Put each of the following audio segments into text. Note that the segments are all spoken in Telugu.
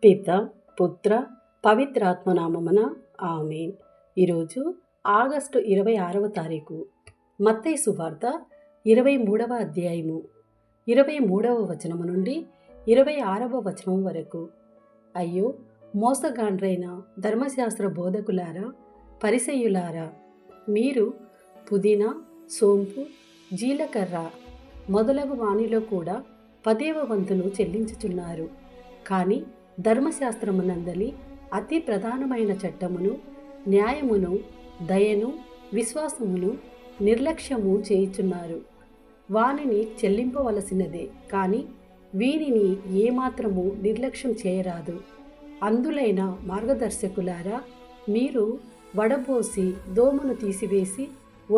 పిత పుత్ర పవిత్రాత్మనామమున ఆమేన్. ఈరోజు ఆగస్టు 26వ తారీఖు. మత్తయి సువార్త 23వ అధ్యాయము 23వ వచనము నుండి 26వ వచనం వరకు. అయ్యో మోసగాండ్రైన ధర్మశాస్త్ర బోధకులారా, పరిసయ్యులారా, మీరు పుదీనా, సోంపు, జీలకర్ర మొదలగు వానిలో కూడా 10వ వంతును చెల్లించుచున్నారు. కానీ ధర్మశాస్త్రమునందలి అతి ప్రధానమైన చట్టమును, న్యాయమును, దయను, విశ్వాసమును నిర్లక్ష్యము చేయుచున్నారు. వానిని చెల్లింపవలసినదే, కానీ వీనిని ఏమాత్రము నిర్లక్ష్యం చేయరాదు. అందులైన మార్గదర్శకులారా, మీరు వడబోసి దోమను తీసివేసి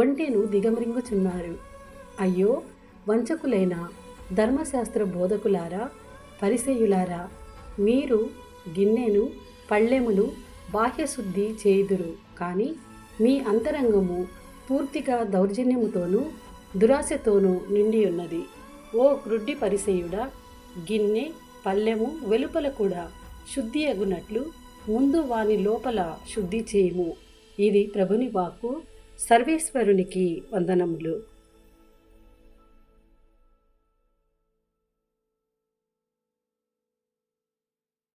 ఒంటెను దిగమరింగుచున్నారు. అయ్యో వంచకులైన ధర్మశాస్త్ర బోధకులారా, పరిసయ్యులారా, మీరు గిన్నెను, పళ్ళెమును బాహ్యశుద్ధి చేయుదురు, కానీ మీ అంతరంగము పూర్తిగా దౌర్జన్యముతోనూ దురాశతోనూ నిండి ఉన్నది. ఓ గ్రుడ్డి పరిసయ్యుడా, గిన్నె, పళ్ళెము వెలుపల కూడా శుద్ధి అగునట్లు ముందు వాని లోపల శుద్ధి చేయుము. ఇది ప్రభుని వాక్కు. సర్వేశ్వరునికి వందనములు.